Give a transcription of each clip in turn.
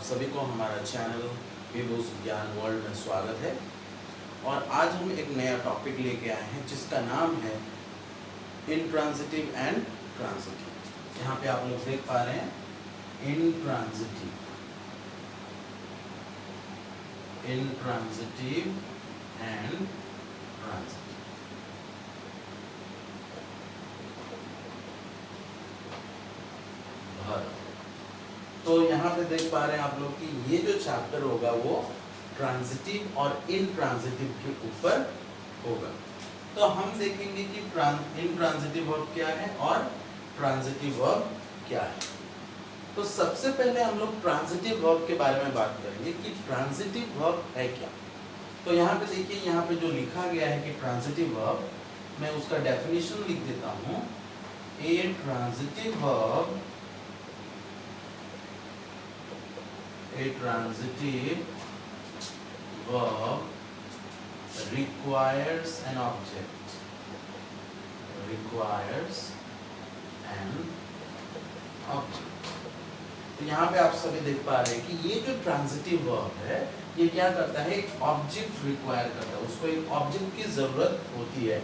सभी को हमारा चैनल विभूस ज्ञान वर्ल्ड में स्वागत है। और आज हम एक नया टॉपिक लेके आए हैं जिसका नाम है इंट्रांजिटिव एंड ट्रांजिटिव। यहाँ पे आप लोग देख पा रहे हैं इंट्रांजिटिव एंड ट्रांजिटिव। तो यहाँ पे देख पा रहे हैं आप लोग कि ये जो चैप्टर होगा वो ट्रांजिटिव और इनट्रांजिटिव के ऊपर होगा। तो हम देखेंगे कि इनट्रांजिटिव वर्ब क्या है और ट्रांजिटिव वर्ब क्या है। तो सबसे पहले हम लोग ट्रांजिटिव वर्ब के बारे में बात करेंगे कि ट्रांजिटिव वर्ब है क्या। तो यहाँ पे देखिए, यहाँ पे जो लिखा गया है कि ट्रांजिटिव वर्ब, मैं उसका डेफिनेशन लिख देता हूँ। ए transitive verb, a transitive verb requires an object, तो यहाँ पे आप सभी देख पा रहे हैं कि ये जो ट्रांजिटिव वर्ब है ये क्या करता है, एक ऑब्जेक्ट रिक्वायर करता है, उसको एक ऑब्जेक्ट की जरूरत होती है,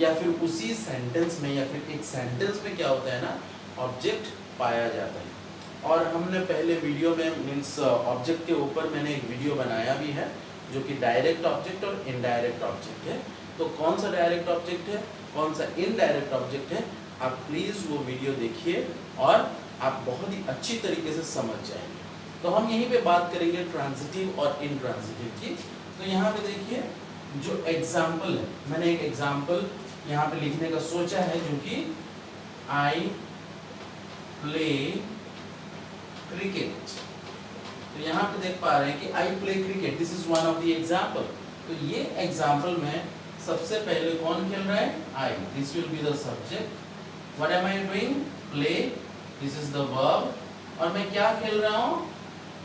या फिर उसी सेंटेंस में या फिर एक सेंटेंस में क्या होता है ना, ऑब्जेक्ट पाया जाता है। और हमने पहले वीडियो में मीन्स ऑब्जेक्ट के ऊपर मैंने एक वीडियो बनाया भी है जो कि डायरेक्ट ऑब्जेक्ट और इनडायरेक्ट ऑब्जेक्ट है। तो कौन सा डायरेक्ट ऑब्जेक्ट है, कौन सा इनडायरेक्ट ऑब्जेक्ट है, आप प्लीज़ वो वीडियो देखिए और आप बहुत ही अच्छी तरीके से समझ जाएंगे। तो हम यहीं पे बात करेंगे ट्रांजिटिव और इनट्रांजिटिव की। तो यहाँ पे देखिए जो एग्जाम्पल है, मैंने एक एग्जाम्पल यहाँ पे लिखने का सोचा है जो कि आई प्ले क्रिकेट। तो यहाँ पे देख पा रहे हैं कि I play cricket, this is one of the example. तो ये एग्जाम्पल में सबसे पहले कौन खेल रहा है, I, this will be the subject. What am I doing, play, this is the verb, और मैं क्या खेल रहा हूँ,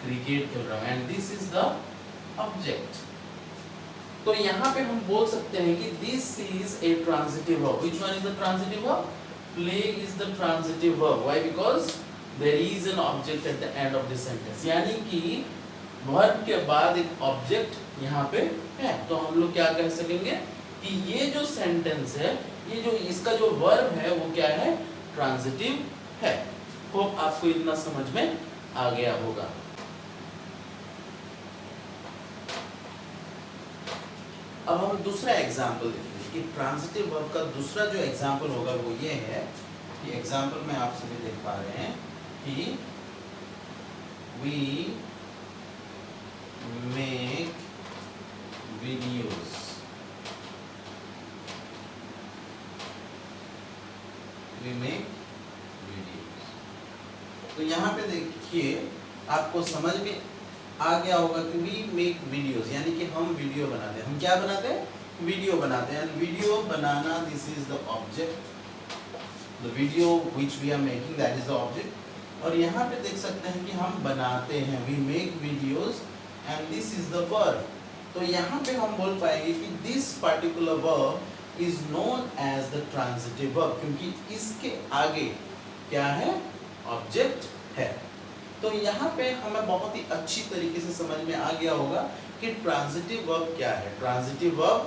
क्रिकेट खेल रहा हूँ, and this is the object. तो यहाँ पे हम बोल सकते हैं कि this is a transitive verb. Which one is the transitive verb, play is the transitive verb. Why, because there is an object at the end of the sentence, यानी कि वर्ब के बाद एक ऑब्जेक्ट यहाँ पे है। तो हम लोग क्या कह सकेंगे कि ये जो सेंटेंस है, ये जो इसका जो वर्ब है वो क्या है, ट्रांजिटिव है। होप आपको इतना समझ में आ गया होगा। अब हम दूसरा एग्जाम्पल देखेंगे कि ट्रांजिटिव वर्ब का दूसरा जो एग्जाम्पल होगा वो ये है कि एग्जाम्पल में आप सभी देख पा रहे हैं कि we make videos, तो यहाँ पे देखिए आपको समझ में आ गया होगा कि we make videos यानी कि हम वीडियो बनाते हैं। हम क्या बनाते हैं, वीडियो बनाते हैं। Video banana, this is the object, the video which we are making, that is the object। और यहाँ पे देख सकते हैं कि हम बनाते हैं, we make videos, and this is the verb। तो यहाँ पे हम बोल पाएंगे कि this particular verb is known as the transitive verb, क्योंकि इसके आगे क्या है, ऑब्जेक्ट है। तो यहाँ पे हमें बहुत ही अच्छी तरीके से समझ में आ गया होगा कि ट्रांजिटिव वर्ब क्या है। ट्रांजिटिव वर्ब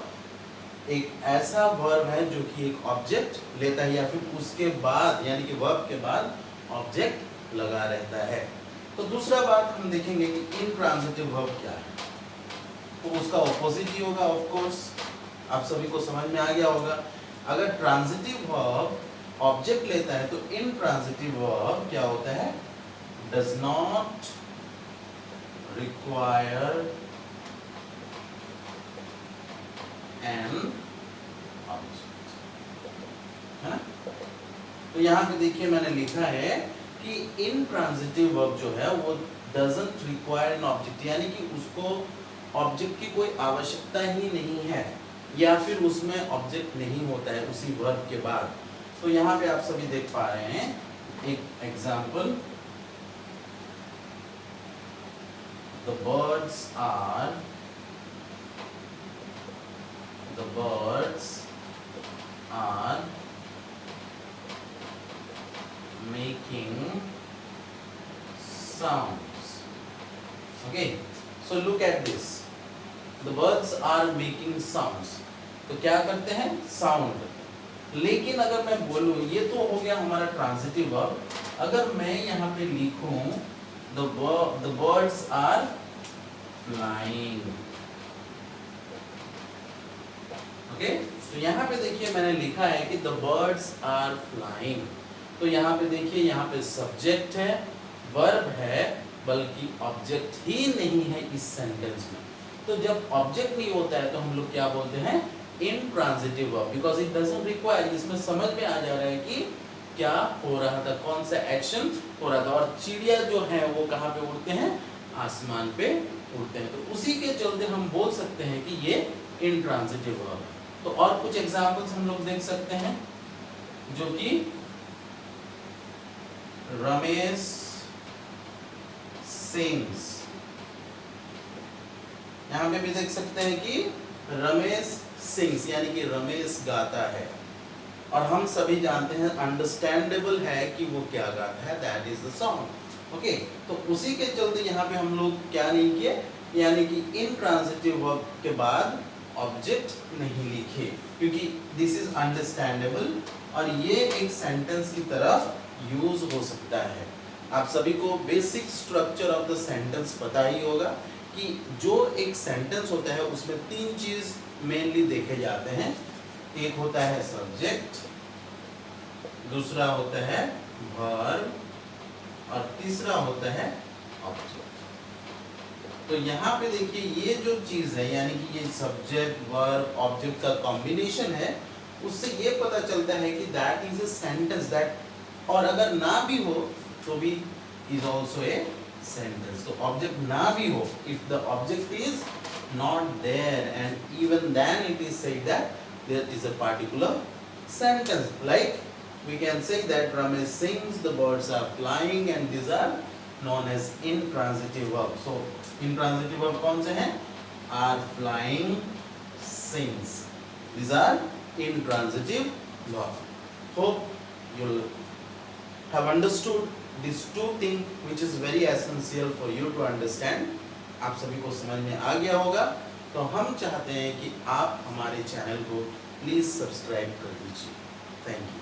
एक ऐसा वर्ब है जो कि एक ऑब्जेक्ट लेता है या फिर उसके बाद यानी कि वर्ब के बाद ऑब्जेक्ट लगा रहता है। तो दूसरा बात हम देखेंगे कि इनट्रांजिटिव वर्ब क्या है। तो उसका ऑपोजिट ही होगा, ऑफ कोर्स आप सभी को समझ में आ गया होगा। अगर ट्रांजिटिव वर्ब ऑब्जेक्ट लेता है तो इनट्रांजिटिव वर्ब क्या होता है, does not require an object, है ना। तो यहाँ पे देखिए मैंने लिखा है कि इनट्रांजिटिव वर्ब जो है वो डजंट रिक्वायर एन ऑब्जेक्ट, यानी कि उसको ऑब्जेक्ट की कोई आवश्यकता ही नहीं है या फिर उसमें ऑब्जेक्ट नहीं होता है उसी वर्ब के बाद। तो यहाँ पे आप सभी देख पा रहे हैं एक example, the birds are making sounds। Okay, so look at this, the birds are making sounds, तो क्या करते हैं, साउंड। लेकिन अगर मैं बोलूं, ये तो हो गया हमारा ट्रांजिटिव वर्ब, अगर मैं यहाँ पे लिखूं the birds are flying, okay, तो यहाँ पे देखिए मैंने लिखा है कि द बर्ड्स आर फ्लाइंग, तो यहाँ पे देखिए, यहाँ पे सब्जेक्ट है, वर्ब है, बल्कि ऑब्जेक्ट ही नहीं है इस सेंटेंस में। तो जब ऑब्जेक्ट नहीं होता है तो हम लोग क्या बोलते हैं, intransitive verb, because it doesn't require, इसमें समझ में आ जा रहा है कि क्या हो रहा था, कौन सा एक्शन हो रहा था। और चिड़िया जो है वो कहाँ पे उड़ते हैं, आसमान पे उड़ते हैं, तो उसी के चलते हम बोल सकते हैं कि ये इंट्रांजिटिव वर्ब है। तो और कुछ एग्जांपल्स हम लोग देख सकते हैं, जो कि रमेश सिंग्स, यहाँ पे भी देख सकते हैं कि रमेश सिंग्स, यानी कि रमेश गाता है, और हम सभी जानते हैं, अंडरस्टैंडेबल है कि वो क्या गाता है, that is the song. Okay, तो उसी के चलते यहाँ पे हम लोग क्या नहीं किए, यानी कि इंट्रांजिटिव वर्ब के बाद ऑब्जेक्ट नहीं लिखे, क्योंकि दिस इज अंडरस्टैंडेबल और ये एक सेंटेंस की तरफ यूज हो सकता है। आप सभी को basic structure of the sentence पता ही होगा कि जो एक सेंटेंस होता है उसमें तीन चीज मेनली देखे जाते हैं, एक होता है सब्जेक्ट, दूसरा होता है वर्ब, और तीसरा होता है ऑब्जेक्ट। तो यहाँ पे देखिए ये जो चीज है, यानी कि ये सब्जेक्ट वर्ब ऑब्जेक्ट का कॉम्बिनेशन है, उससे ये पता चलता है कि that is a sentence, that, और अगर ना भी हो तो भी इज आल्सो ए सेंटेंस। तो ऑब्जेक्ट ना भी हो, if the object is not there, and even then it is said that there is a particular sentence, like we can say that Ramesh sings, the birds are flying, and these are known as intransitive verbs. So intransitive verb कौन से हैं, are flying, sings, these are intransitive verb. Hope you'll have understood these two things which is very essential for you to understand. आप सभी को समझ में आ गया होगा। तो हम चाहते हैं कि आप हमारे चैनल को प्लीज़ सब्सक्राइब कर दीजिए। Thank you.